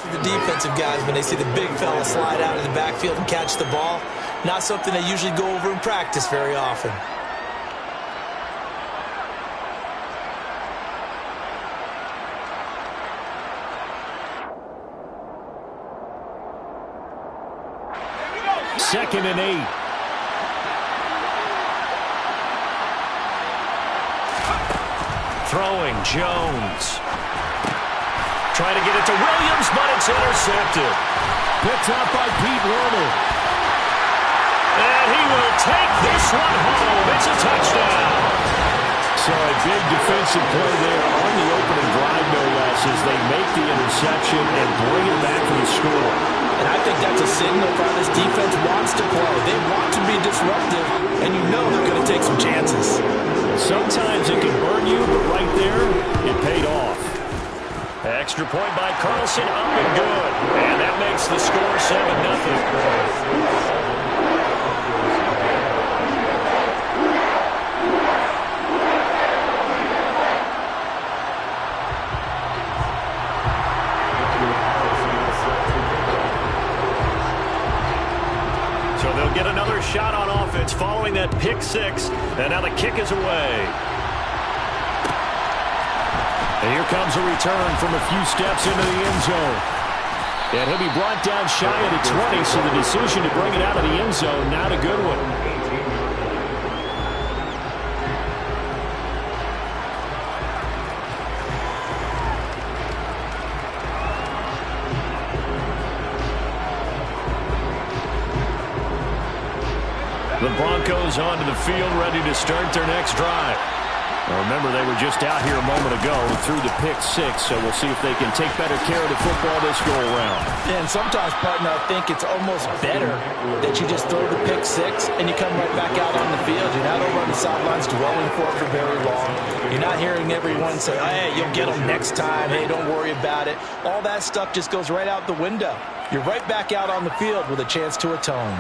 for the defensive guys when they see the big fella slide out of the backfield and catch the ball. Not something they usually go over in practice very often. Second and 8. Throwing, Jones. Trying to get it to Williams, but it's intercepted. Picked up by Pete Werner. And he will take this one home. It's a touchdown. So a big defensive play there on the opening drive, no less, as they make the interception and bring it back to the score. And I think that's a signal for how this defense wants to play. They want to be disruptive, and you know they're going to take some chances. Sometimes it can burn you, but right there, it paid off. Extra point by Carlson, up and good. And that makes the score 7-0. So they'll get another shot on offense following that pick six. And now the kick is away. And here comes a return from a few steps into the end zone. And he'll be brought down shy of the 20, so the decision to bring it out of the end zone, not a good one. The Broncos onto the field, ready to start their next drive. Well, remember, they were just out here a moment ago and threw the pick six, so we'll see if they can take better care of the football this go-around. Yeah, and sometimes, partner, I think it's almost better that you just throw the pick six and you come right back out on the field. You're not over on the sidelines dwelling for it for very long. You're not hearing everyone say, hey, you'll get them next time. Hey, don't worry about it. All that stuff just goes right out the window. You're right back out on the field with a chance to atone.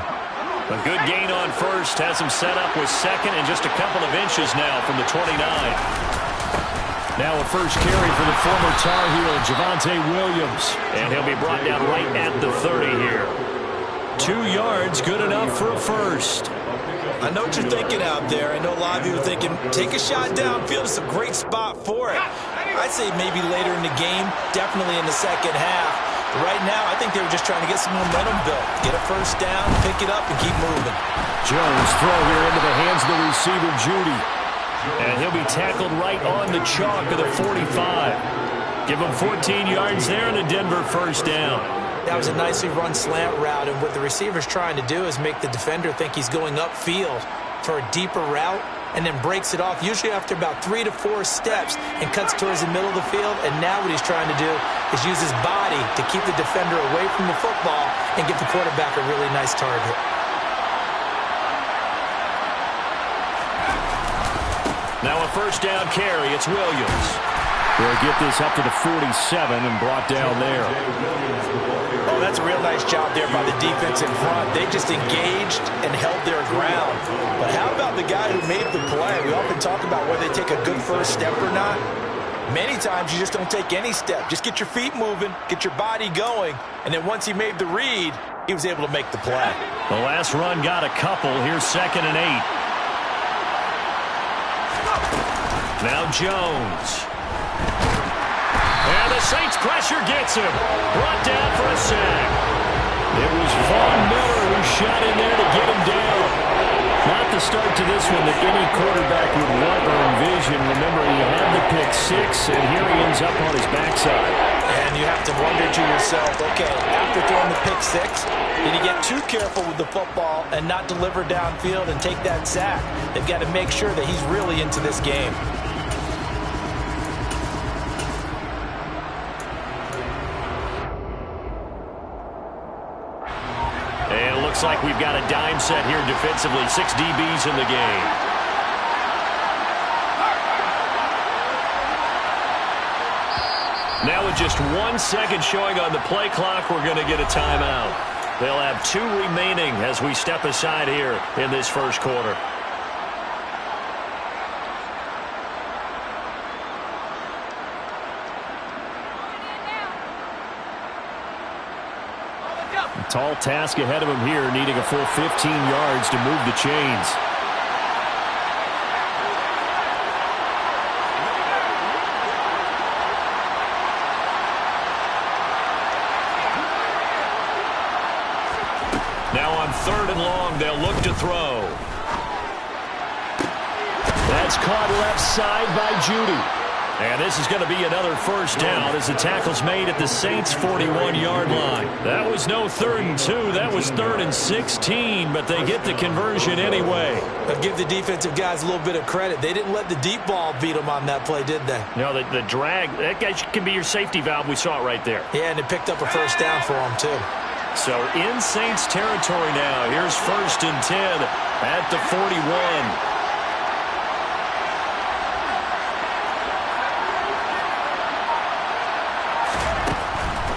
A good gain on first has him set up with second and just a couple of inches now from the 29. Now a first carry for the former Tar Heel, Javonte Williams. And he'll be brought down right at the 30 here. 2 yards, good enough for a first. I know what you're thinking out there. I know a lot of you are thinking, take a shot downfield. It's a great spot for it. I'd say maybe later in the game, definitely in the second half. Right now, I think they were just trying to get some momentum built. Get a first down, pick it up, and keep moving. Jones throw here into the hands of the receiver, Judy. And he'll be tackled right on the chalk of the 45. Give him 14 yards there and a Denver first down. That was a nicely run slant route, and what the receiver's trying to do is make the defender think he's going upfield for a deeper route, and then breaks it off, usually after about 3 to 4 steps, and cuts towards the middle of the field. And now what he's trying to do is use his body to keep the defender away from the football and give the quarterback a really nice target. Now a first down carry. It's Williams. They'll get this up to the 47 and brought down there. Oh, that's a real nice job there by the defense in front. They just engaged and held their ground. But how about the guy who made the play? We often talk about whether they take a good first step or not. Many times you just don't take any step. Just get your feet moving, get your body going, and then once he made the read, he was able to make the play. The last run got a couple. Here's 2nd and 8. Now Jones. And the Saints pressure gets him. Brought down for a sack. It was Von Miller who shot in there to get him down. Not the start to this one that any quarterback would want or envision. Remember, he had the pick six, and here he ends up on his backside. And you have to wonder to yourself, okay, after throwing the pick six, did he get too careful with the football and not deliver downfield and take that sack? They've got to make sure that he's really into this game. And it looks like we've got a dime set here defensively. 6 DBs in the game. Now with just 1 second showing on the play clock, we're going to get a timeout. They'll have 2 remaining as we step aside here in this first quarter. A tall task ahead of him here, needing a full 15 yards to move the chains. Now on 3rd and long, they'll look to throw. That's caught left side by Judy. And this is going to be another first down as the tackle's made at the Saints' 41-yard line. That was no 3rd and 2. That was 3rd and 16, but they get the conversion anyway. But give the defensive guys a little bit of credit. They didn't let the deep ball beat them on that play, did they? No, the drag, that guy can be your safety valve. We saw it right there. Yeah, and it picked up a first down for them, too. So in Saints territory now. Here's 1st and 10 at the 41.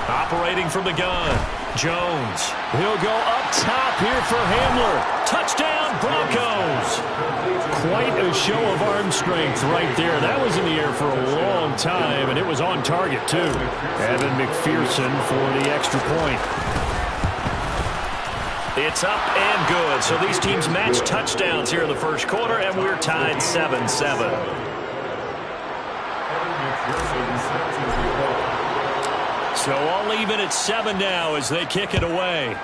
Operating from the gun, Jones. He'll go up top here for Hamler. Touchdown, Broncos. Quite a show of arm strength right there. That was in the air for a long time, and it was on target, too. Evan McPherson for the extra point. It's up and good. So these teams match touchdowns here in the first quarter, and we're tied 7-7. So all even at 7 now as they kick it away.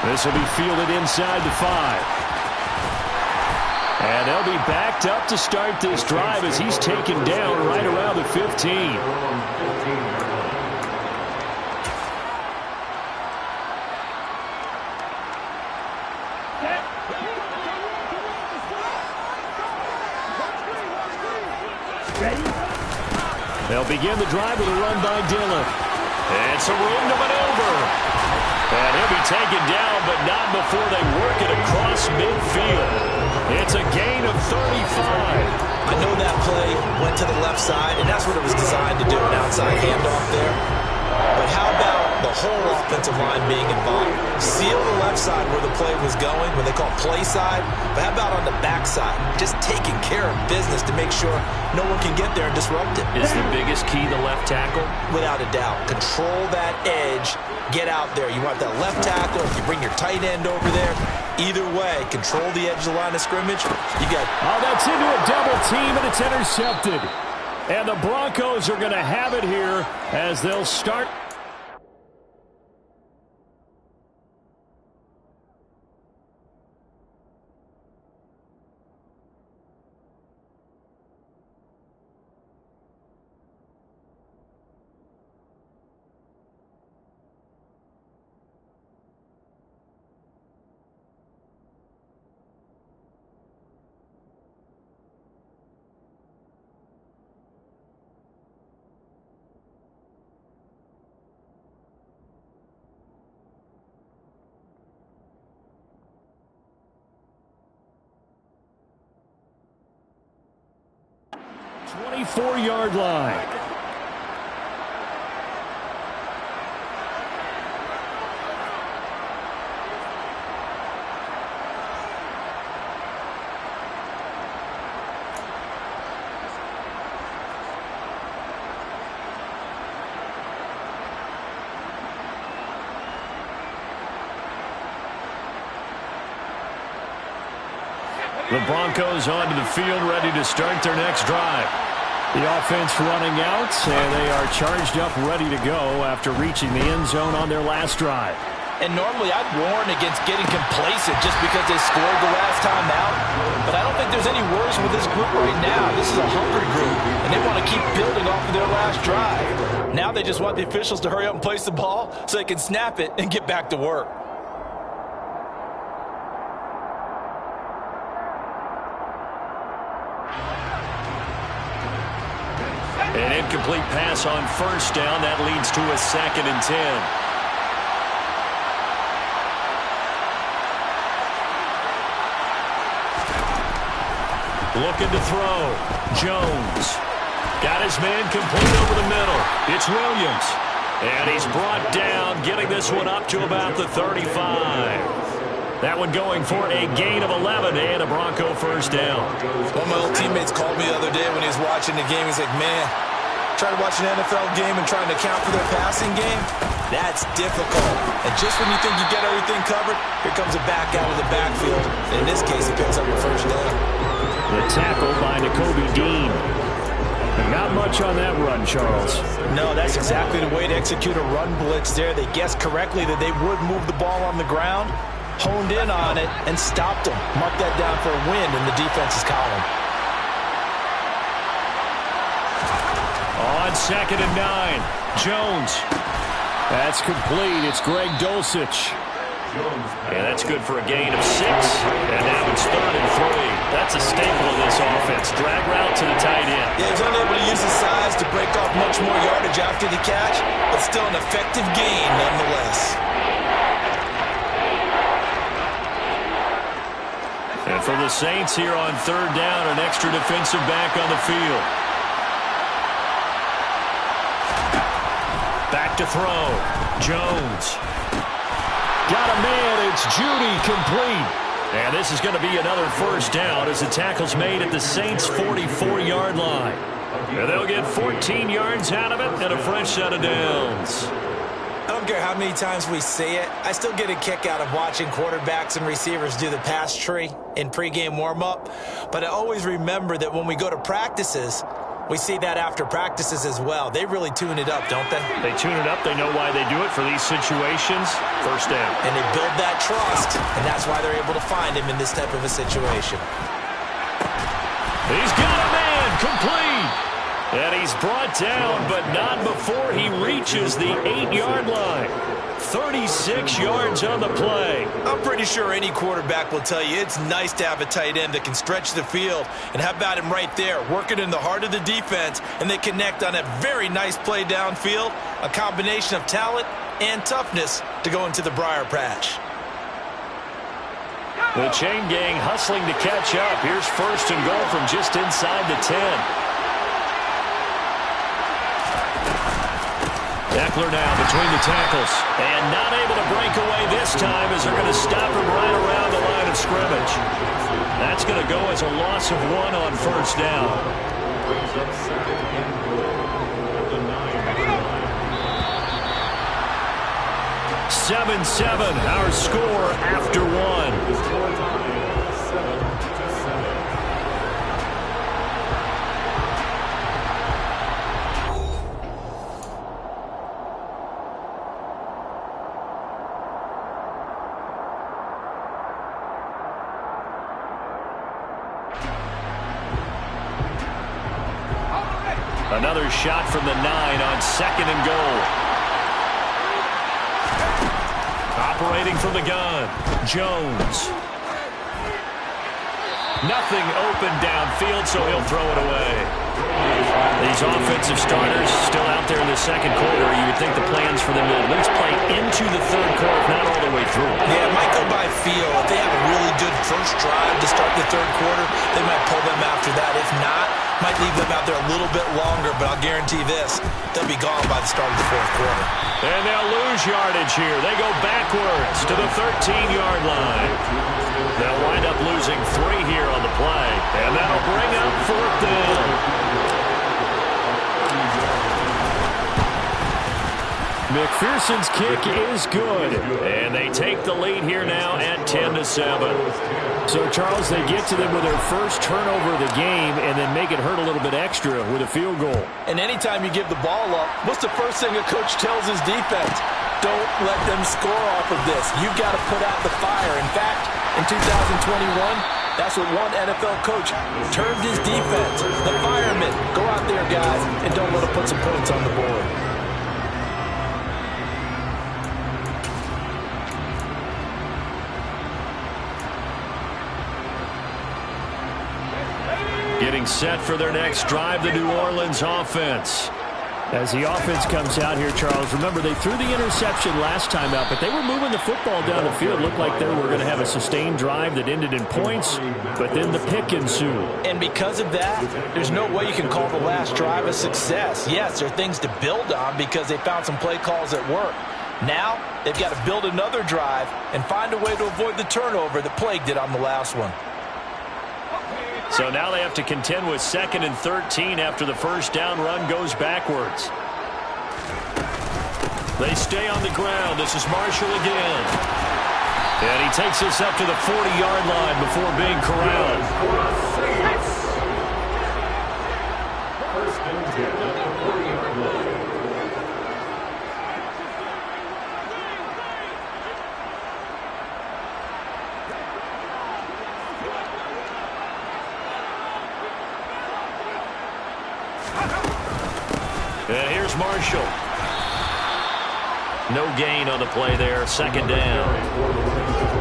This will be fielded inside the 5. And they'll be backed up to start this drive as he's taken down right around the 15. They'll begin the drive with a run by Dillon. It's a room to maneuver. And he'll be taken down, but not before they work it across midfield. It's a gain of 35. I know that play went to the left side, and that's what it was designed to do, an outside handoff there. But how about the whole offensive line being involved? Seal the left side where the play was going, when they call play side. But how about on the back side? Just taking care of business to make sure no one can get there and disrupt it. Is the biggest key the left tackle? Without a doubt. Control that edge. Get out there. You want that left tackle. If you bring your tight end over there, either way, control the edge of the line of scrimmage. You got... Oh, that's into a double team, and it's intercepted. And the Broncos are going to have it here as they'll start. The 24-yard line. The Broncos onto the field, ready to start their next drive. The offense running out, and they are charged up, ready to go after reaching the end zone on their last drive. And normally I'd warn against getting complacent just because they scored the last time out. But I don't think there's any worries with this group right now. This is a hungry group, and they want to keep building off of their last drive. Now they just want the officials to hurry up and place the ball so they can snap it and get back to work. An incomplete pass on first down. That leads to a 2nd and 10. Looking to throw. Jones. Got his man complete over the middle. It's Williams. And he's brought down, getting this one up to about the 35. That one going for a gain of 11 and a Bronco first down. One of my old teammates called me the other day when he was watching the game. He's like, man, Try to watch an NFL game and trying to account for their passing game? That's difficult. And just when you think you get everything covered, here comes a back out of the backfield. In this case, he picks up a first down. The tackle by Nakobe Dean. Not much on that run, Charles. No, that's exactly the way to execute a run blitz there. They guessed correctly that they would move the ball on the ground, honed in on it, and stopped them. Mark that down for a win in the defense's column. On 2nd and 9, Jones. That's complete. It's Greg Dulcich. And that's good for a gain of 6. And now it's 3rd and 3. That's a staple of this offense. Drag route to the tight end. Yeah, he's unable to use his size to break off much more yardage after the catch, but still an effective gain nonetheless. And for the Saints here on 3rd down, an extra defensive back on the field. Back to throw. Jones. Got a man. It's Judy, complete. And this is going to be another first down as the tackle's made at the Saints' 44-yard line. And they'll get 14 yards out of it and a fresh set of downs. I don't care how many times we say it, I still get a kick out of watching quarterbacks and receivers do the pass tree in pregame warm-up. But I always remember that when we go to practices, we see that after practices as well. They really tune it up, don't they? They tune it up. They know why they do it for these situations. First down. And they build that trust, and that's why they're able to find him in this type of a situation. He's got a man, complete. And he's brought down, but not before he reaches the 8-yard line. 36 yards on the play. I'm pretty sure any quarterback will tell you it's nice to have a tight end that can stretch the field. And how about him right there, working in the heart of the defense, and they connect on a very nice play downfield, a combination of talent and toughness to go into the briar patch. The chain gang hustling to catch up. Here's 1st and goal from just inside the 10. Eckler now between the tackles. And not able to break away this time as they're going to stop him right around the line of scrimmage. That's going to go as a loss of 1 on first down. Seven, our score after 1. Another shot from the 9 on 2nd and goal. Operating from the gun, Jones. Nothing open downfield, so he'll throw it away. These offensive starters still out there in the 2nd quarter. You would think the plans for them to at least play into the 3rd quarter, if not all the way through. Yeah, it might go by feel. If they have a really good first drive to start the 3rd quarter, they might pull them after that. If not, might leave them out there a little bit longer, but I'll guarantee this, they'll be gone by the start of the 4th quarter. And they'll lose yardage here. They go backwards to the 13-yard line. They'll wind up losing 3 here on the play, and that'll bring up 4th down. McPherson's kick is good, and they take the lead here now at 10-7. So, Charles, they get to them with their first turnover of the game and then make it hurt a little bit extra with a field goal. And anytime you give the ball up, what's the first thing a coach tells his defense? Don't let them score off of this. You've got to put out the fire. In fact, in 2021, that's what one NFL coach termed his defense. The firemen. Go out there, guys, and don't let them put some points on the board. Getting set for their next drive, the New Orleans offense. As the offense comes out here, Charles, remember they threw the interception last time out, but they were moving the football down the field. Looked like they were going to have a sustained drive that ended in points, but then the pick ensued. And because of that, there's no way you can call the last drive a success. Yes, there are things to build on because they found some play calls that work. Now, they've got to build another drive and find a way to avoid the turnover that plagued it on the last one. So now they have to contend with 2nd and 13 after the first down run goes backwards. They stay on the ground. This is Marshall again. And he takes us up to the 40-yard line before being corralled. And here's Marshall. No gain on the play there. 2nd down.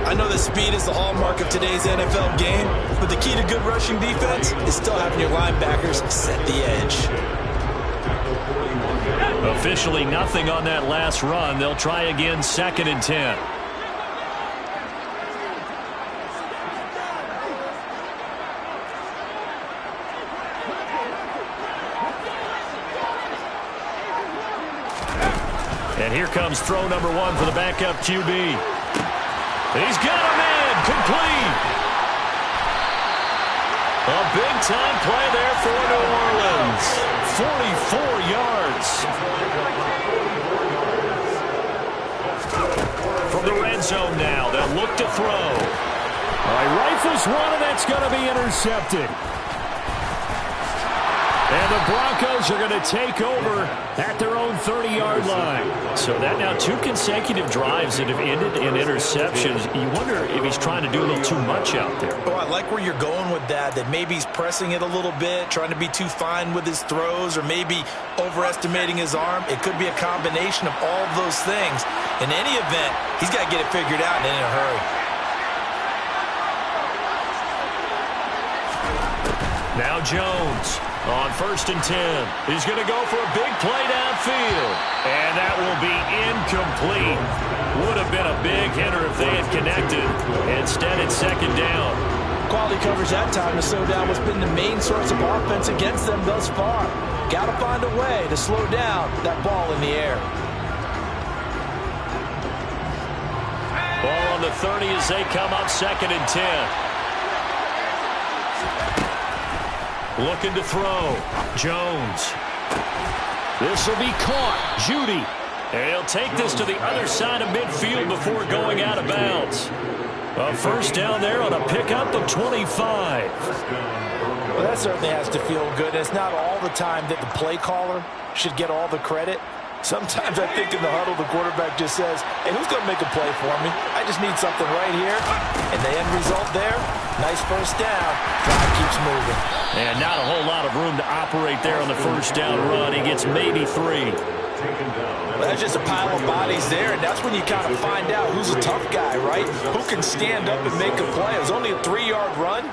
I know that speed is the hallmark of today's NFL game, but the key to good rushing defense is still having your linebackers set the edge. Officially nothing on that last run. They'll try again 2nd and 10. And here comes throw number 1 for the backup QB. He's got him in. Complete. A big-time play there for New Orleans. 44 yards. From the red zone now, they'll look to throw. All right, rifles one, and that's going to be intercepted. And the Broncos are going to take over at their own 30-yard line. So that now 2 consecutive drives that have ended in interceptions. You wonder if he's trying to do a little too much out there. Oh, I like where you're going with that maybe he's pressing it a little bit, trying to be too fine with his throws, or maybe overestimating his arm. It could be a combination of all of those things. In any event, he's got to get it figured out and in a hurry. Now Jones. On 1st and 10, he's going to go for a big play downfield. And that will be incomplete. Would have been a big hitter if they had connected. Instead, it's 2nd down. Quality coverage that time to slow down what's been the main source of offense against them thus far. Got to find a way to slow down that ball in the air. Ball on the 30 as they come up 2nd and 10. Looking to throw. Jones. This will be caught. Judy. And he'll take this to the other side of midfield before going out of bounds. A 1st down there on a pickup of 25. Well, that certainly has to feel good. It's not all the time that the play caller should get all the credit. Sometimes I think in the huddle, the quarterback just says, hey, who's going to make a play for me? I just need something right here. And the end result there, nice 1st down. Drive keeps moving. And not a whole lot of room to operate there on the 1st down run. He gets maybe 3. Well, that's just a pile of bodies there, and that's when you kind of find out who's a tough guy, right? Who can stand up and make a play. It was only a 3-yard run,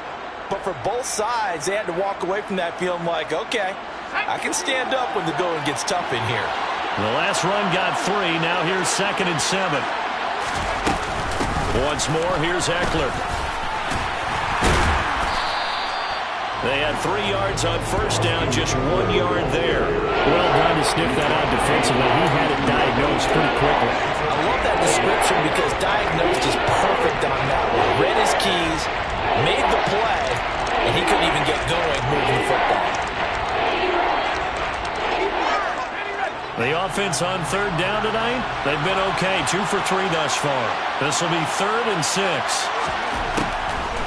but for both sides, they had to walk away from that feeling like, okay, I can stand up when the going gets tough in here. The last run got 3. Now here's 2nd and 7. Once more, here's Eckler. They had 3 yards on 1st down, just 1 yard there. Well done to sniff that out defensively. He had it diagnosed pretty quickly. I love that description because diagnosed is perfect on that one. Read his keys, made the play, and he couldn't even get going moving the football. The offense on 3rd down tonight, they've been okay. 2 for 3 thus far. This will be 3rd and 6.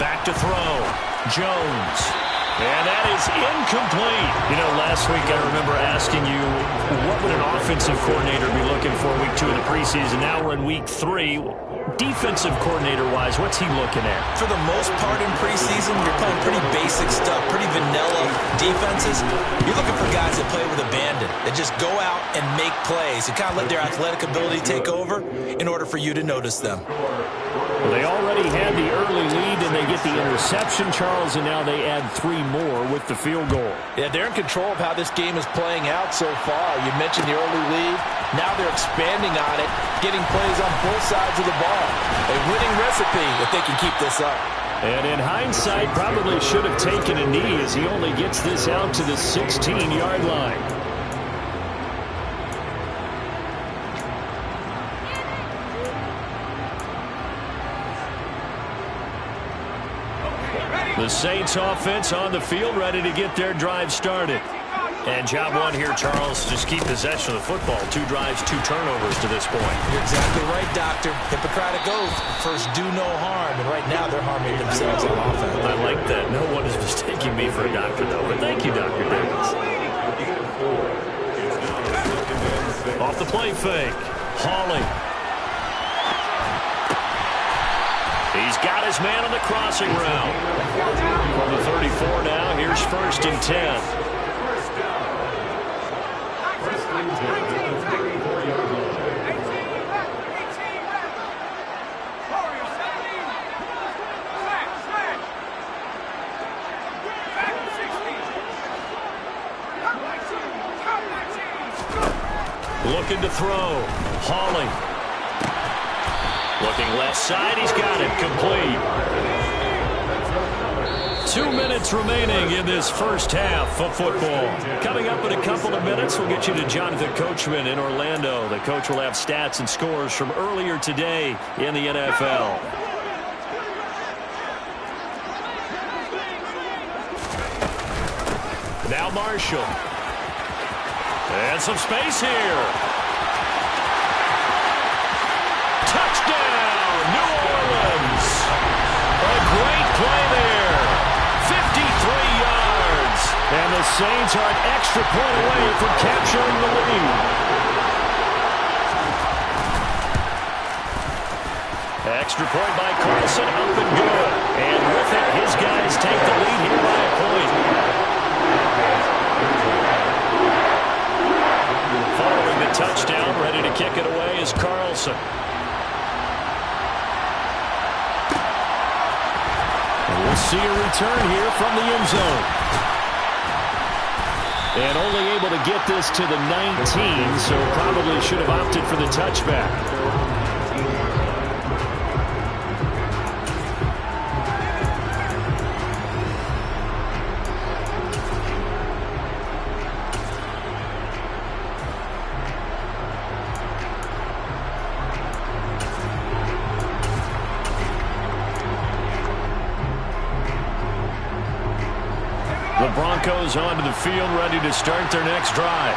Back to throw. Jones. And that is incomplete. You know, last week I remember asking you, what would an offensive coordinator be looking for week 2 of the preseason? Now we're in week 3. Defensive coordinator-wise, what's he looking at? For the most part in preseason, you're playing pretty basic stuff, pretty vanilla defenses. You're looking for guys that play with abandon, that just go out and make plays and kind of let their athletic ability take over in order for you to notice them. Well, they already had the early lead, and they get the interception, Charles, and now they add 3 more with the field goal. Yeah, they're in control of how this game is playing out so far. You mentioned the early lead. Now they're expanding on it, getting plays on both sides of the ball. A winning recipe if they can keep this up. And in hindsight, probably should have taken a knee as he only gets this out to the 16-yard line. The Saints offense on the field, ready to get their drive started. And job one here, Charles, just keep possession of the football. 2 drives, 2 turnovers to this point. You're exactly right, Doctor. Hippocratic oath. First, do no harm. And right now, they're harming themselves on offense. I like that. No one is mistaking me for a doctor, though. But thank you, Dr. Davis. Off the play fake. Hawley. He's got his man on the crossing route. From the 34 now, here's 1st and 10. Looking to throw. Hawley. Looking left side. He's got it. Complete. 2 minutes remaining in this first half of football. Coming up in a couple of minutes, we'll get you to Jonathan Coachman in Orlando. The coach will have stats and scores from earlier today in the NFL. Now Marshall. And some space here. Touchdown, New Orleans. A great play there. 53 yards. And the Saints are an extra point away from capturing the lead. Extra point by Carlson, up and good. And with it, his guys take the lead here by a point. Following the touchdown, ready to kick it away is Carlson. And we'll see a return here from the end zone. And only able to get this to the 19, so probably should have opted for the touchback. The Broncos onto the field, ready to start their next drive.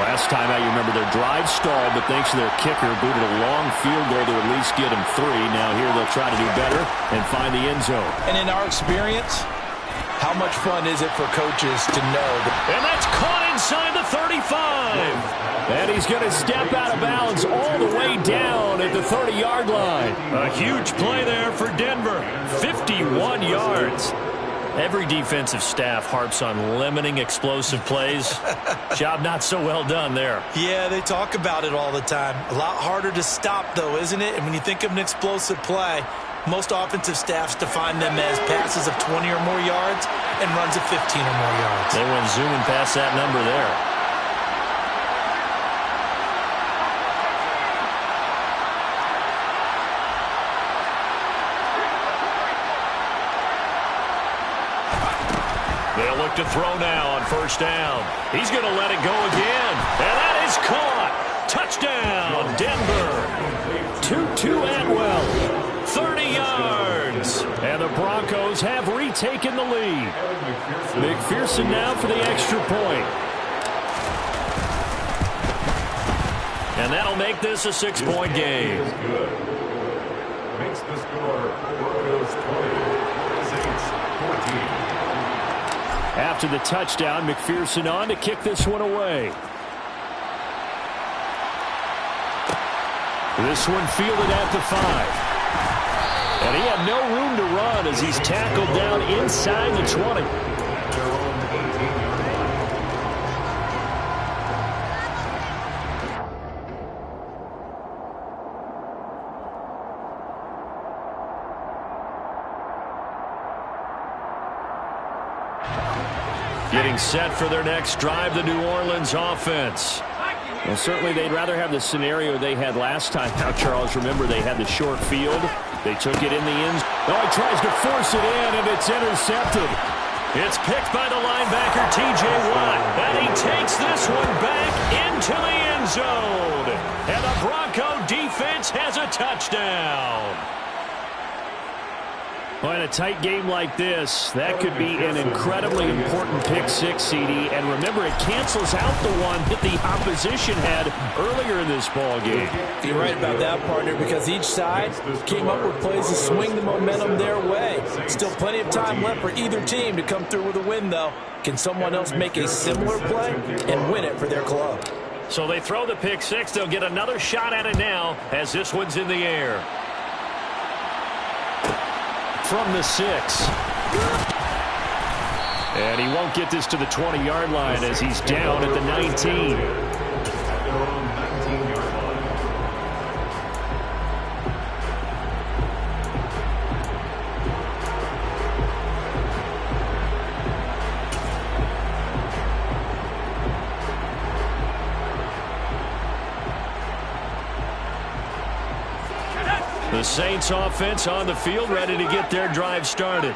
Last time out, you remember their drive stalled, but thanks to their kicker, booted a long field goal to at least get them 3. Now here they'll try to do better and find the end zone. And in our experience, how much fun is it for coaches to know that? And that's caught inside the 35. And he's going to step out of bounds all the way down at the 30-yard line. A huge play there for Denver. 51 yards. Every defensive staff harps on limiting explosive plays. Job not so well done there. Yeah, they talk about it all the time. A lot harder to stop, though, isn't it? And when you think of an explosive play, most offensive staffs define them as passes of 20 or more yards and runs of 15 or more yards. They went zooming past that number there. They'll look to throw now on 1st down. He's going to let it go again. And that is caught. Touchdown, Denver. Tutu Atwell, 30 yards. And the Broncos have retaken the lead. McPherson now for the extra point. And that'll make this a 6-point game. Makes the score Broncos 20, Saints 14. After the touchdown, McPherson on to kick this one away. This one fielded at the 5. And he had no room to run as he's tackled down inside the 20. Getting set for their next drive, the New Orleans offense. Well, certainly they'd rather have the scenario they had last time. Now, Charles, remember they had the short field. They took it in the end. Oh, he tries to force it in, and it's intercepted. It's picked by the linebacker, T.J. Watt. And he takes this one back into the end zone. And the Bronco defense has a touchdown. Well, in a tight game like this, that could be an incredibly important pick six, CD. And remember, it cancels out the one that the opposition had earlier in this ball game. You're right about that, partner, because each side came up with plays to swing the momentum their way. Still plenty of time left for either team to come through with a win, though. Can someone else make a similar play and win it for their club? So they throw the pick six. They'll get another shot at it now as this one's in the air. From the 6. And he won't get this to the 20-yard line as he's down at the 19. The Saints offense on the field, ready to get their drive started.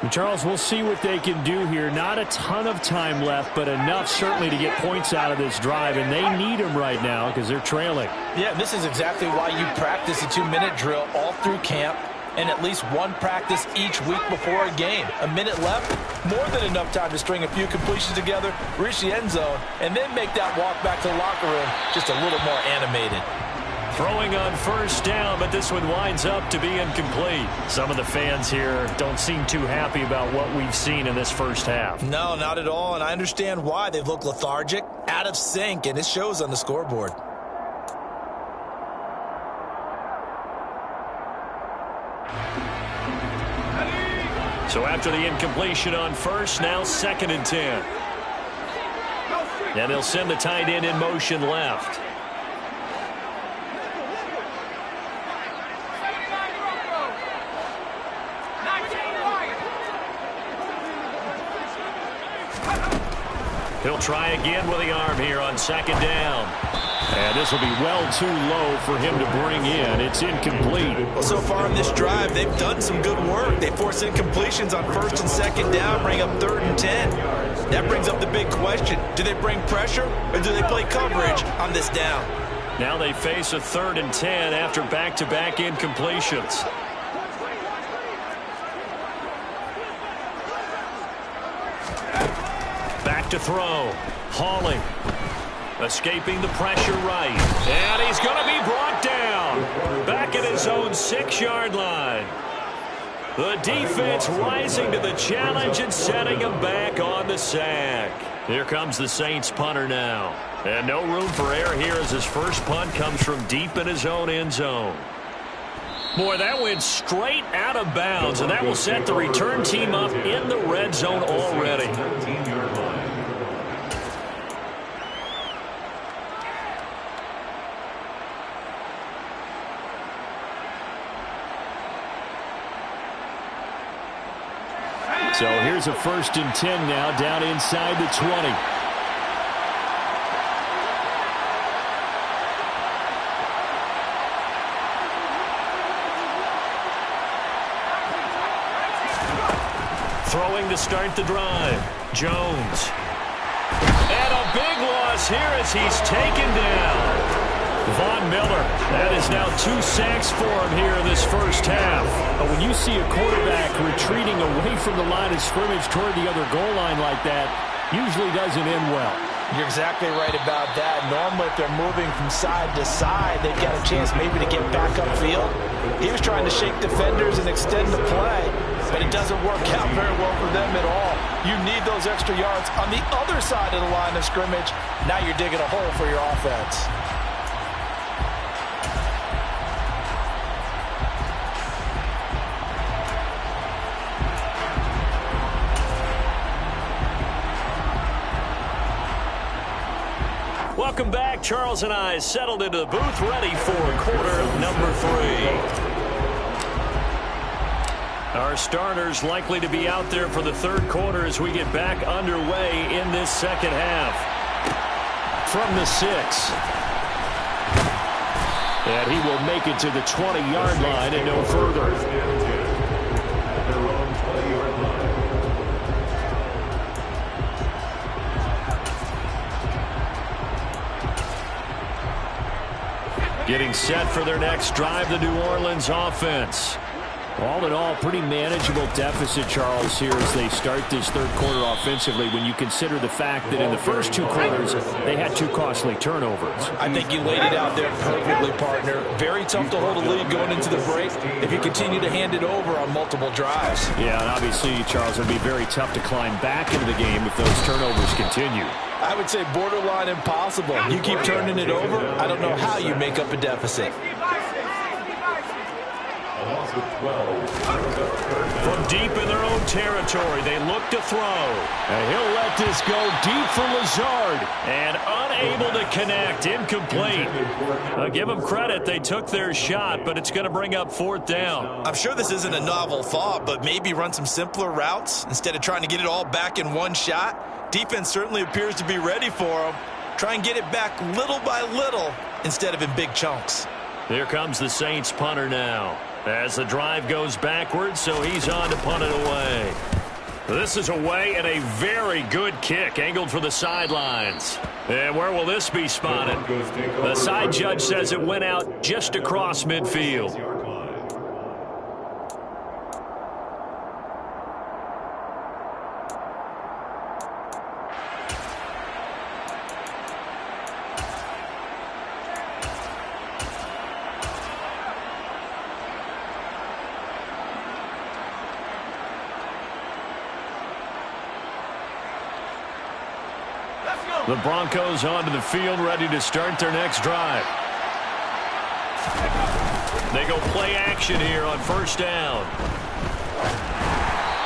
And Charles, we'll see what they can do here. Not a ton of time left, but enough certainly to get points out of this drive, and they need them right now because they're trailing. Yeah, this is exactly why you practice a 2-minute drill all through camp and at least one practice each week before a game. A minute left, more than enough time to string a few completions together, reach the end zone, and then make that walk back to the locker room just a little more animated. Throwing on first down, but this one winds up to be incomplete. Some of the fans here don't seem too happy about what we've seen in this first half. No, not at all, and I understand why. They look lethargic, out of sync, and it shows on the scoreboard. So after the incompletion on first, now 2nd and 10. And they'll send the tight end in motion left. He'll try again with the arm here on 2nd down. And this will be well too low for him to bring in. It's incomplete. Well, so far in this drive, they've done some good work. They force incompletions on 1st and 2nd down, bring up 3rd and 10. That brings up the big question. Do they bring pressure or do they play coverage on this down? Now they face a 3rd and 10 after back-to-back incompletions. Back to throw. Hauling. Escaping the pressure right. And he's going to be brought down. Back at his own 6-yard line. The defense rising to the challenge and setting him back on the sack. Here comes the Saints punter now. And no room for error here as his first punt comes from deep in his own end zone. Boy, that went straight out of bounds, and that will set the return team up in the red zone already. So here's a 1st and 10 now down inside the 20. Throwing to start the drive. Jones. And a big loss here as he's taken down. Von Miller. That is now 2 sacks for him here in this first half. But when you see a quarterback retreating away from the line of scrimmage toward the other goal line like that, usually doesn't end well. You're exactly right about that. Normally, if they're moving from side to side, they've got a chance maybe to get back upfield. He was trying to shake defenders and extend the play, but it doesn't work out very well for them at all. You need those extra yards on the other side of the line of scrimmage. Now you're digging a hole for your offense. Welcome back. Charles and I settled into the booth, ready for quarter number 3. Our starters likely to be out there for the 3rd quarter as we get back underway in this 2nd half. From the 6. And he will make it to the 20-yard line and no further. Getting set for their next drive, the New Orleans offense. All in all, pretty manageable deficit, Charles, here as they start this third quarter offensively when you consider the fact that in the first two quarters they had two costly turnovers. I think you laid it out there perfectly, partner. Very tough to hold a lead going into the break if you continue to hand it over on multiple drives. Yeah, and obviously, Charles, it would be very tough to climb back into the game if those turnovers continue. I would say borderline impossible. You keep turning it over, I don't know how you make up a deficit. From deep in their own territory, they look to throw. And he'll let this go deep for Lazard. And unable to connect. Incomplete. Give them credit. They took their shot, but it's going to bring up fourth down. I'm sure this isn't a novel thought, but maybe run some simpler routes instead of trying to get it all back in one shot. Defense certainly appears to be ready for them. Try and get it back little by little instead of in big chunks. Here comes the Saints punter now. As the drive goes backwards, so he's on to punt it away. This is away and a very good kick, angled for the sidelines. And where will this be spotted? The side judge says it went out just across midfield. The Broncos onto the field, ready to start their next drive. They go play action here on first down.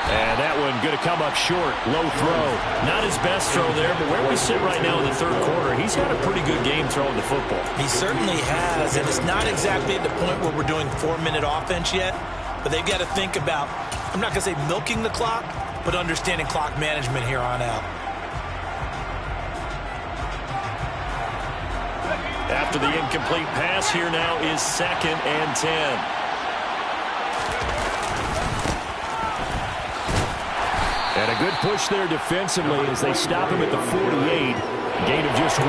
And that one going to come up short. Low throw. Not his best throw there, but where we sit right now in the third quarter, he's had a pretty good game throwing the football. He certainly has, and it's not exactly at the point where we're doing 4-minute offense yet, but they've got to think about, I'm not going to say milking the clock, but understanding clock management here on out. After the incomplete pass, here now is 2nd and 10. And a good push there defensively as they stop him at the 48. Gain of just 1.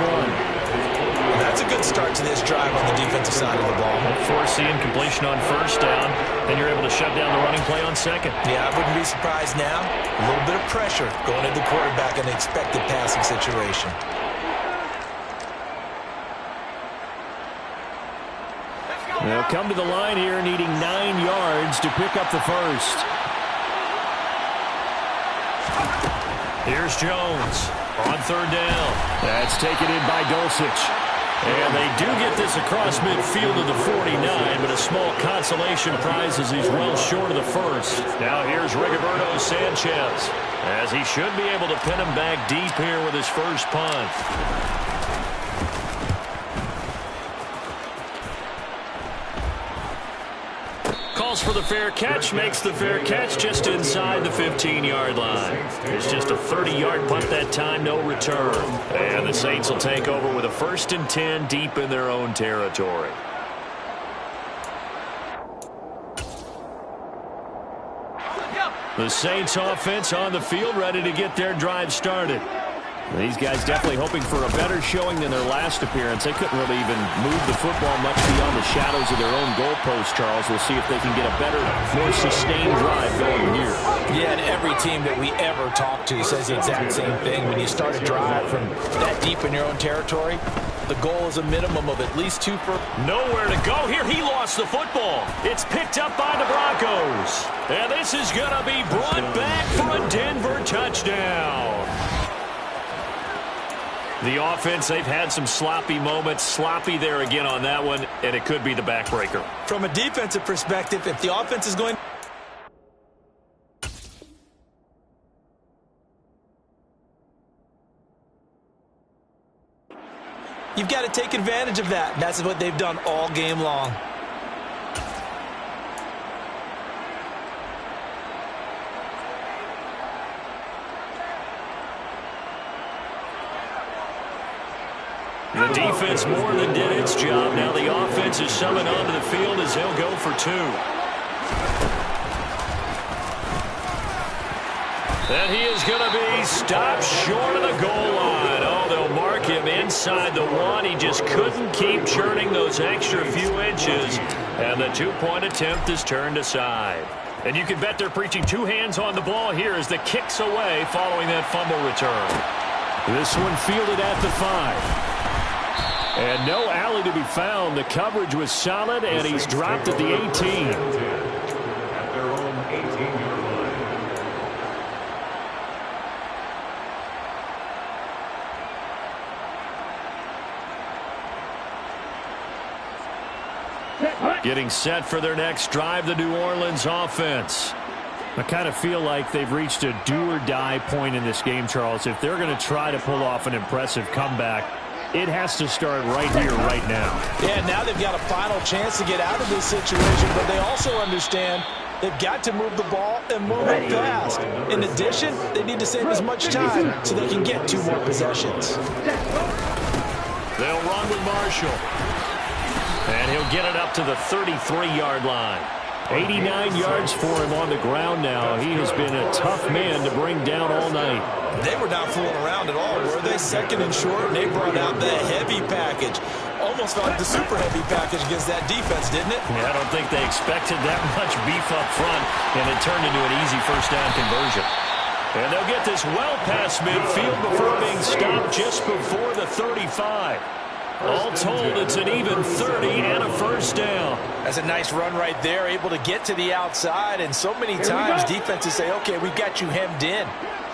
That's a good start to this drive on the defensive side of the ball. Force the incompletion on first down, then you're able to shut down the running play on second. Yeah, I wouldn't be surprised now. A little bit of pressure going at the quarterback in an expected passing situation. They'll come to the line here needing 9 yards to pick up the first. Here's Jones on third down. That's taken in by Dulcich. And they do get this across midfield to the 49, but a small consolation prize as he's well short of the first. Now here's Rigoberto Sanchez, as he should be able to pin him back deep here with his first punt. For the fair catch, makes the fair catch just inside the 15-yard line. It's just a 30-yard punt that time, no return. And the Saints will take over with a 1st and 10 deep in their own territory. The Saints offense on the field, ready to get their drive started. These guys definitely hoping for a better showing than their last appearance. They couldn't really even move the football much beyond the shadows of their own goalpost, Charles. We'll see if they can get a better, more sustained drive going here. Yeah, and every team that we ever talk to says the exact same thing. When you start a drive from that deep in your own territory, the goal is a minimum of at least 2 per... Nowhere to go here. He lost the football. It's picked up by the Broncos. And this is going to be brought back for a Denver touchdown. The offense, they've had some sloppy moments. Sloppy there again on that one, and it could be the backbreaker. From a defensive perspective, if the offense is going... You've got to take advantage of that. That's what they've done all game long. The defense more than did its job. Now the offense is summoned onto the field as they'll go for 2. And he is going to be stopped short of the goal line. Oh, they'll mark him him inside the one. He just couldn't keep churning those extra few inches, and the two-point attempt is turned aside. And you can bet they're preaching two hands on the ball here as the kick's away following that fumble return. This one fielded at the 5. And no alley to be found. The coverage was solid, and he's dropped at the 18. At their own 18-yard line. Getting set for their next drive, the New Orleans offense. I kind of feel like they've reached a do-or-die point in this game, Charles. If they're going to try to pull off an impressive comeback, it has to start right here, right now. Yeah, now they've got a final chance to get out of this situation, but they also understand they've got to move the ball and move it fast. In addition, they need to save as much time so they can get 2 more possessions. They'll run with Marshall. And he'll get it up to the 33-yard line. 89 yards for him on the ground now. He has been a tough man to bring down all night. They were not fooling around at all, were they? Second and short, and they brought out the heavy package. Almost like the super heavy package against that defense, didn't it? Yeah, I don't think they expected that much beef up front, and it turned into an easy first down conversion. And they'll get this well past midfield before being stopped just before the 35. All told, it's an even 30 and a first down. That's a nice run right there, able to get to the outside. And so many times defenses say, okay, we've got you hemmed in.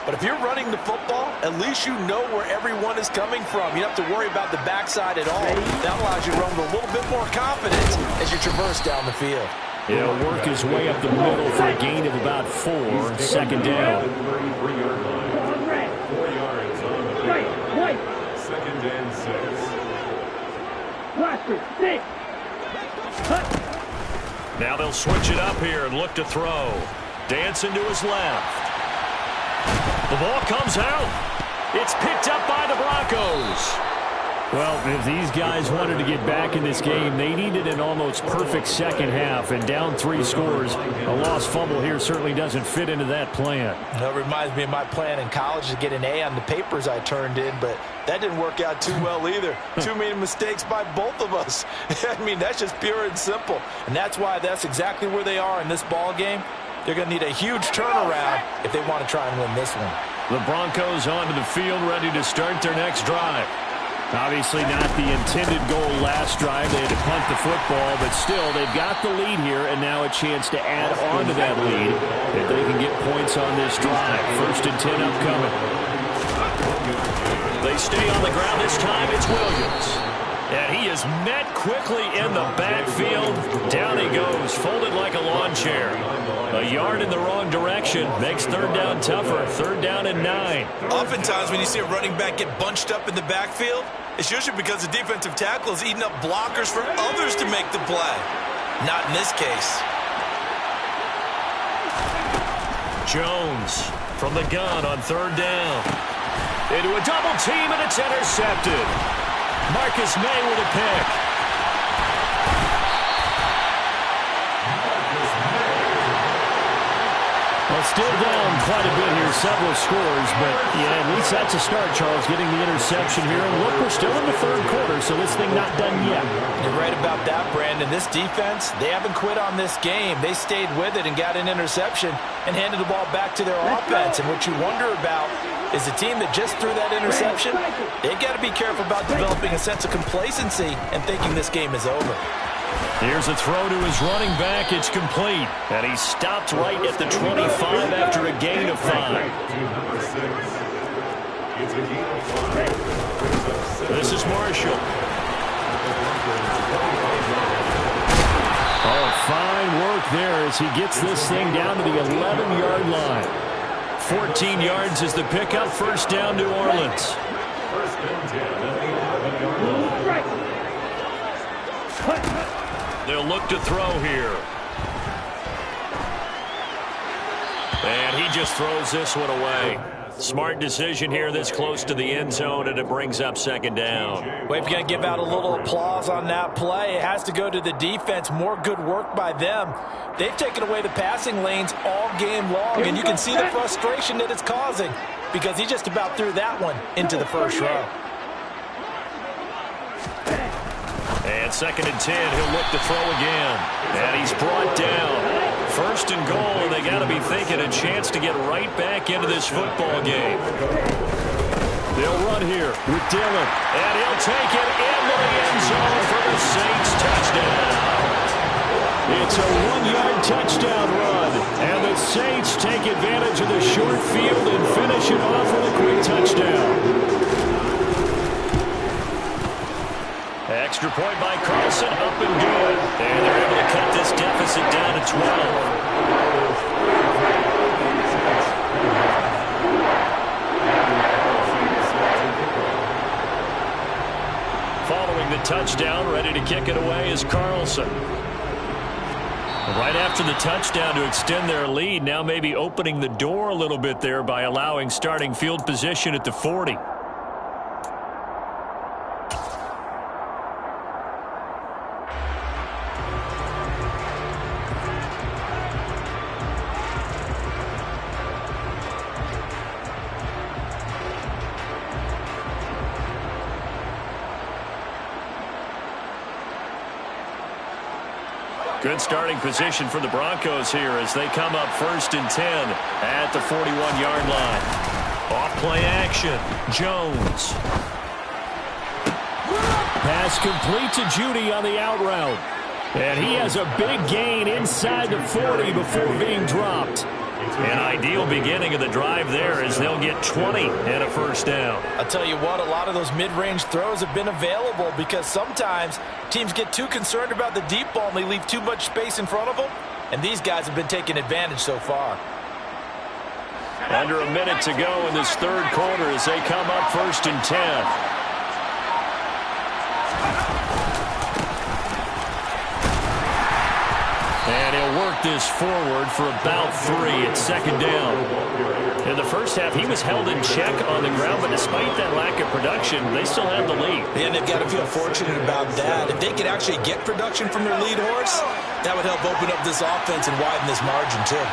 But if you're running the football, at least you know where everyone is coming from. You don't have to worry about the backside at all. That allows you to run with a little bit more confidence as you traverse down the field. He'll work his way up the middle for a gain of about 4. Second down. 33-yard line. 4 yards on the play. Second and 6. Now they'll switch it up here and look to throw. Dancing to his left. The ball comes out. It's picked up by the Broncos. Well, if these guys wanted to get back in this game, they needed an almost perfect second half, and down 3 scores. A lost fumble here certainly doesn't fit into that plan. That reminds me of my plan in college to get an A on the papers I turned in, but that didn't work out too well either. Too many mistakes by both of us. I mean, that's just pure and simple, and that's why that's exactly where they are in this ball game. They're going to need a huge turnaround if they want to try and win this one. The Broncos onto the field, ready to start their next drive. Obviously not the intended goal last drive. They had to punt the football, but still, they've got the lead here, and now a chance to add on to that lead if they can get points on this drive. 1st and 10 upcoming. They stay on the ground this time. It's Williams. And he is met quickly in the backfield. Down he goes, folded like a lawn chair. A yard in the wrong direction makes 3rd down tougher. 3rd down and 9. Oftentimes when you see a running back get bunched up in the backfield, it's usually because the defensive tackle is eating up blockers for others to make the play. Not in this case. Jones from the gun on 3rd down. Into a double team, and it's intercepted. Marcus May with a pick. Well, still down quite a bit here, several scores, but yeah, at least that's a start, Charles, getting the interception here. And look, we're still in the 3rd quarter, so this thing not done yet. You're right about that, Brandon. This defense, they haven't quit on this game. They stayed with it and got an interception and handed the ball back to their offense. And what you wonder about is the team that just threw that interception, they've got to be careful about developing a sense of complacency and thinking this game is over. Here's a throw to his running back. It's complete. And he stopped right at the 25 after a gain of 5. This is Marshall. Oh, fine work there as he gets this thing down to the 11-yard line. 14 yards is the pickup. 1st down, New Orleans. 1st and 10 at the 11-yard line. They'll look to throw here. And he just throws this one away. Smart decision here this close to the end zone, and it brings up 2nd down. We've got to give out a little applause on that play. It has to go to the defense. More good work by them. They've taken away the passing lanes all game long, and you can see the frustration that it's causing because he just about threw that one into the 1st row. And 2nd and 10, he'll look to throw again. And he's brought down. 1st and goal, and they got to be thinking a chance to get right back into this football game. They'll run here with Dillon. And he'll take it into the end zone for the Saints touchdown. It's a 1-yard touchdown run. And the Saints take advantage of the short field and finish it off with a quick touchdown. Extra point by Carlson, up and good. And they're able to cut this deficit down to 12. Following the touchdown, ready to kick it away is Carlson. Right after the touchdown to extend their lead, now maybe opening the door a little bit there by allowing starting field position at the 40. Good starting position for the Broncos here as they come up 1st and 10 at the 41-yard line. Off play action. Jones. Pass complete to Judy on the out route. And he has a big gain inside the 40 before being dropped. An ideal beginning of the drive there as they'll get 20 and a 1st down. I'll tell you what, a lot of those mid-range throws have been available because sometimes teams get too concerned about the deep ball and they leave too much space in front of them. And these guys have been taking advantage so far. Under a minute to go in this 3rd quarter as they come up 1st and 10. And he'll work this forward for about 3 at 2nd down. In the first half, he was held in check on the ground, but despite that lack of production, they still have the lead. And they've got to feel fortunate about that. If they could actually get production from their lead horse, that would help open up this offense and widen this margin too.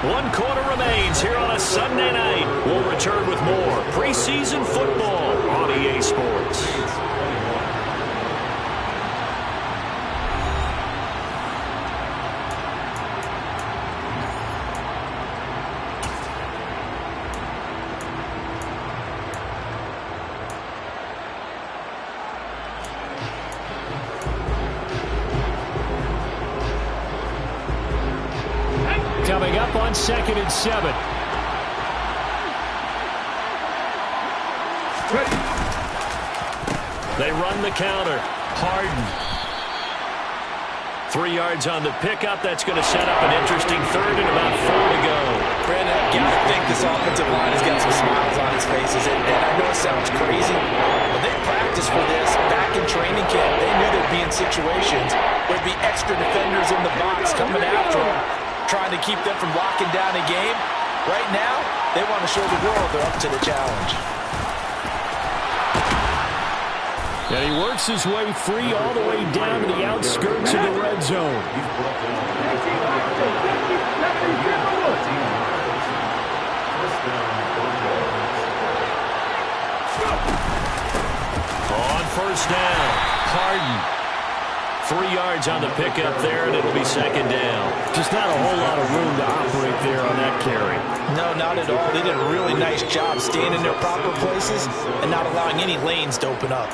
One quarter remains here on a Sunday night. We'll return with more preseason football on EA Sports. Coming up on 2nd and 7. They run the counter. Harden. 3 yards on the pickup. That's going to set up an interesting 3rd and about 4 to go. Brandon, I gotta think this offensive line has got some smiles on its faces. And I know it sounds crazy, but they practiced for this back in training camp. They knew they'd be in situations where there'd be extra defenders in the box coming after them, trying to keep them from locking down a game. Right now, they want to show the world they're up to the challenge. And he works his way free all the way down to the outskirts of the red zone. On 1st down, Harden. 3 yards on the pickup there, and it'll be 2nd down. Just not a whole lot of room to operate there on that carry. No, not at all. They did a really nice job staying in their proper places and not allowing any lanes to open up.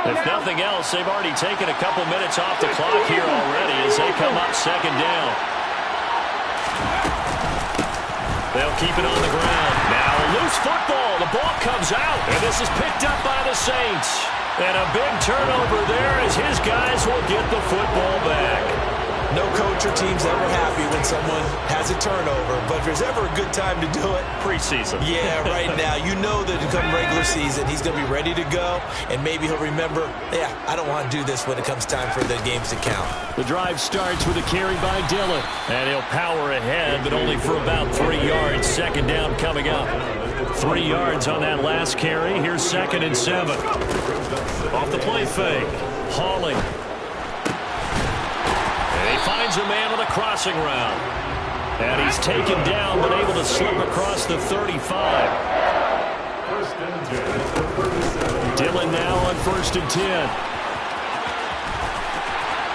If nothing else, they've already taken a couple minutes off the clock here already as they come up 2nd down. They'll keep it on the ground. Now a loose football. The ball comes out, and this is picked up by the Saints. And a big turnover there as his guys will get the football back. No coach or team's ever happy when someone has a turnover, but if there's ever a good time to do it, preseason. Yeah, right now. You know that come regular season, he's going to be ready to go, and maybe he'll remember, yeah, I don't want to do this when it comes time for the games to count. The drive starts with a carry by Dillon. And he'll power ahead good, but only for about 3 yards. Second down coming up. 3 yards on that last carry. Here's 2nd and 7. Off the play fake. Hauling. And he finds a man on a crossing route. And he's taken down, but able to slip across the 35. Dillon now on 1st and 10.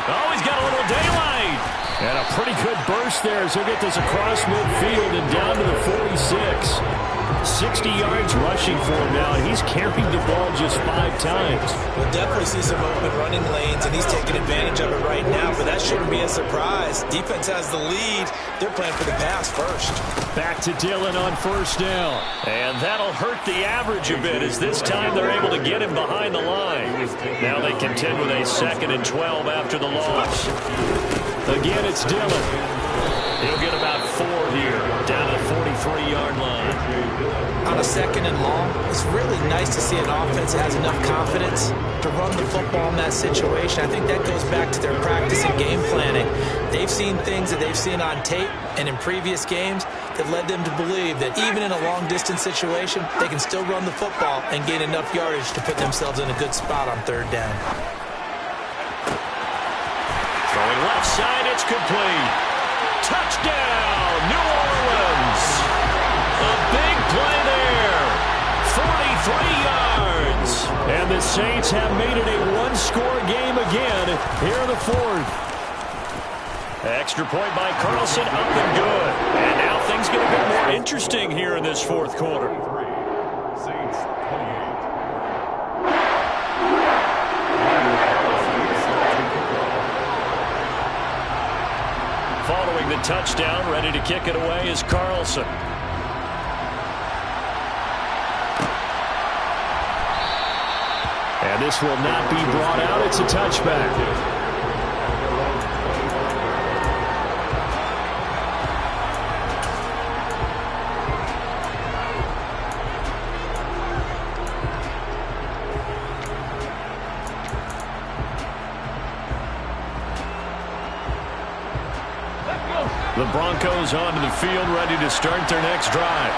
Oh, he's got a little daylight. And a pretty good burst there as he'll get this across midfield and down to the 46. 60 yards rushing for him now. He's carried the ball just 5 times. We'll definitely see some open running lanes, and he's taking advantage of it right now, but that shouldn't be a surprise. Defense has the lead. They're playing for the pass first. Back to Dillon on 1st down. And that'll hurt the average a bit as this time they're able to get him behind the line. Now they contend with a 2nd and 12 after the loss. Again, it's Dillon. He'll get about 4 here, down to the 43-yard line. On a 2nd and long, it's really nice to see an offense that has enough confidence to run the football in that situation. I think that goes back to their practice and game planning. They've seen things that they've seen on tape and in previous games that led them to believe that even in a long-distance situation, they can still run the football and gain enough yardage to put themselves in a good spot on 3rd down. Throwing left side, it's complete. Touchdown, New Orleans. A big play there. 43 yards. And the Saints have made it a 1-score game again here in the 4th. Extra point by Carlson, up and good. And now things get a bit more interesting here in this 4th quarter. Saints 28. Following the touchdown, ready to kick it away is Carlson. And this will not be brought out. It's a touchback. The Broncos onto the field, ready to start their next drive.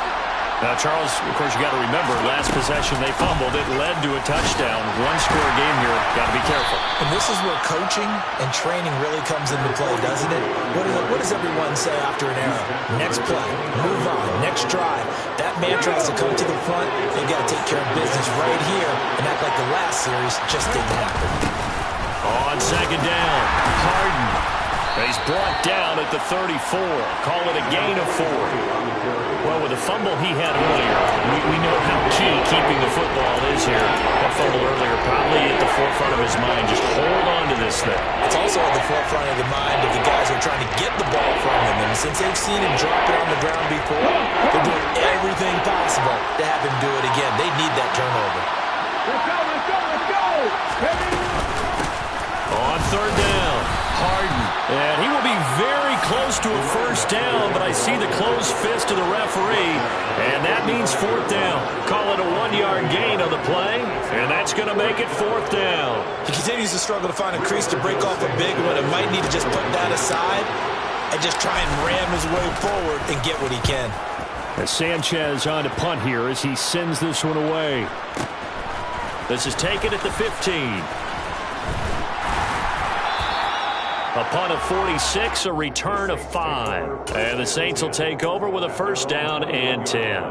Now, Charles, of course, you got to remember, last possession they fumbled. It led to a touchdown. 1-score game here. Got to be careful. And this is where coaching and training really comes into play, doesn't it? What does everyone say after an error? Next play, move on, next drive. That mantra has to come to the front. They've got to take care of business right here and act like the last series just didn't happen. On 2nd down, Harden. He's brought down at the 34. Call it a gain of 4. Well, with the fumble he had earlier, we know how key keeping the football is here. That fumble earlier probably at the forefront of his mind. Just hold on to this thing. It's also at the forefront of the mind of the guys who are trying to get the ball from him. And since they've seen him drop it on the ground before, they're doing everything possible to have him do it again. They need that turnover. Let's go, let's go, let's go! On 3rd down, Harden. And he will be very close to a 1st down, but I see the closed fist of the referee, and that means 4th down. Call it a 1-yard gain on the play, and that's going to make it 4th down. He continues to struggle to find a crease to break off a big one and might need to just put that aside and just try and ram his way forward and get what he can. As Sanchez on to punt here as he sends this one away. This is taken at the 15. A punt of 46, a return of 5. And the Saints will take over with a 1st down and 10.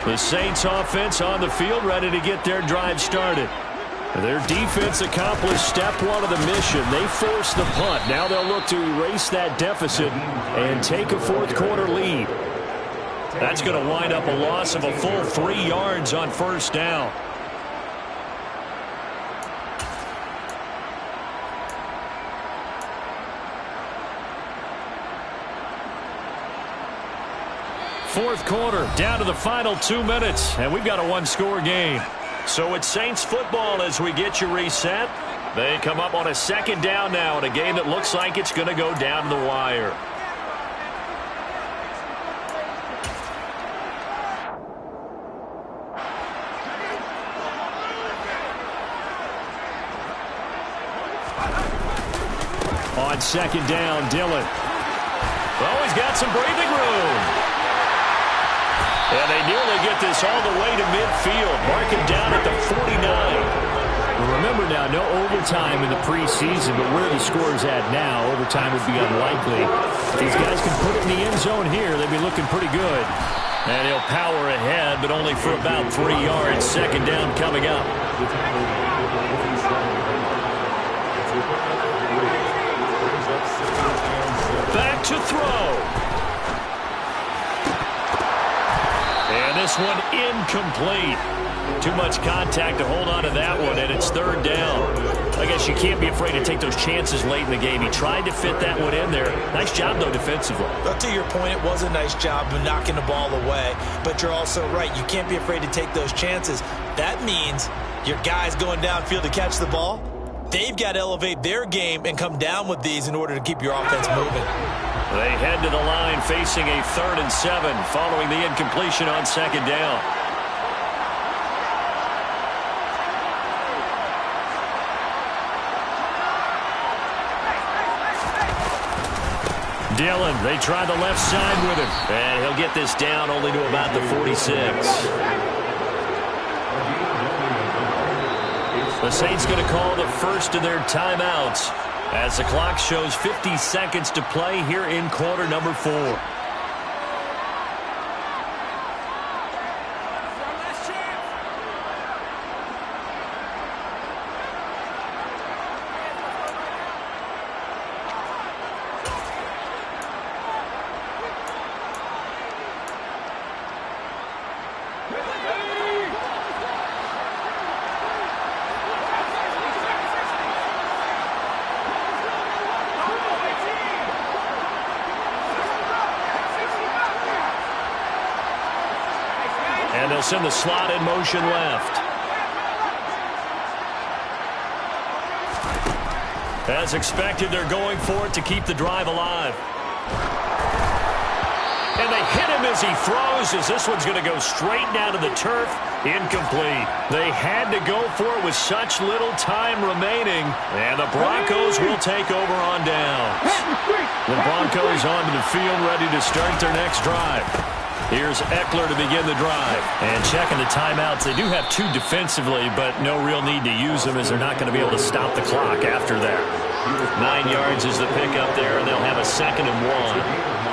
The Saints offense on the field, ready to get their drive started. Their defense accomplished step 1 of the mission. They forced the punt. Now they'll look to erase that deficit and take a 4th quarter lead. That's going to wind up a loss of a full 3 yards on 1st down. Fourth quarter, down to the final 2 minutes, and we've got a 1-score game. So it's Saints football as we get you reset. They come up on a 2nd down now in a game that looks like it's going to go down to the wire. On second down, Dillon. Oh, he's got some breathing room. And they nearly get this all the way to midfield. Mark him down at the 49. Well, remember now, no overtime in the preseason, but where the score's at now, overtime would be unlikely. If these guys can put it in the end zone here, they'd be looking pretty good. And he'll power ahead, but only for about 3 yards. Second down coming up. Back to throw. And this one incomplete. Too much contact to hold on to that one, and it's third down. I guess you can't be afraid to take those chances late in the game. He tried to fit that one in there. Nice job, though, defensively. But to your point, it was a nice job of knocking the ball away. But you're also right. You can't be afraid to take those chances. That means your guys going downfield to catch the ball, they've got to elevate their game and come down with these in order to keep your offense moving. They head to the line facing a 3rd and 7 following the incompletion on second down. Dillon, they try the left side with him. And he'll get this down only to about the 46. The Saints going to call the first of their timeouts as the clock shows 50 seconds to play here in quarter number 4. And they'll send the slot in motion left. As expected, they're going for it to keep the drive alive. And they hit him as he throws, as this one's going to go straight down to the turf. Incomplete. They had to go for it with such little time remaining. And the Broncos will take over on downs. The Broncos onto the field, ready to start their next drive. Here's Eckler to begin the drive. And checking the timeouts. They do have 2 defensively, but no real need to use them as they're not going to be able to stop the clock after that. 9 yards is the pick up there, and they'll have a 2nd and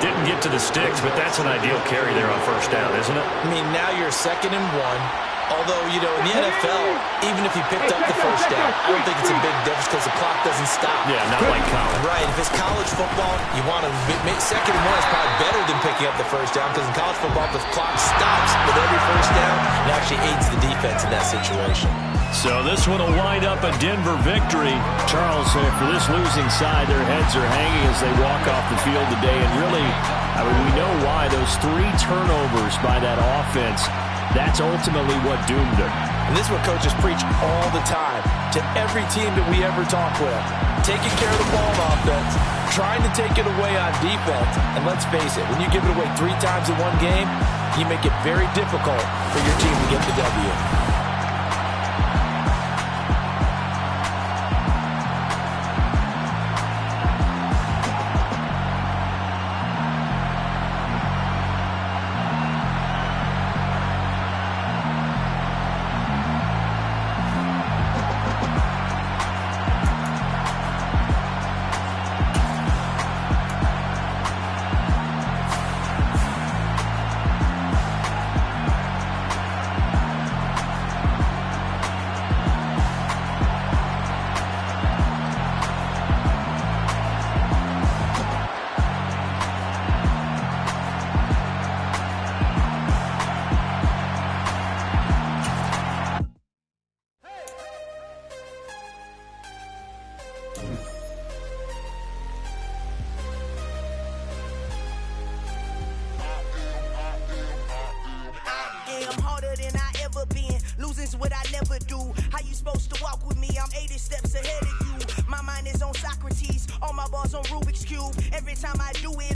1. Didn't get to the sticks, but that's an ideal carry there on first down, isn't it? I mean, now you're 2nd and 1. Although, you know, in the NFL, even if he picked up the first down, I don't think it's a big difference because the clock doesn't stop. Yeah, not like college. Right. If it's college football, you want to make 2nd and 1 is probably better than picking up the first down because in college football, the clock stops with every first down. It actually aids the defense in that situation. So this one will wind up a Denver victory. Charles, for this losing side, their heads are hanging as they walk off the field today. And really, I mean, we know why. Those 3 turnovers by that offense, that's ultimately what doomed them. And this is what coaches preach all the time to every team that we ever talk with. Taking care of the ball on offense, trying to take it away on defense. And let's face it, when you give it away 3 times in one game, you make it very difficult for your team to get the W. What I never do. How you supposed to walk with me? I'm 80 steps ahead of you. My mind is on Socrates. All my bars on Rubik's Cube. Every time I do it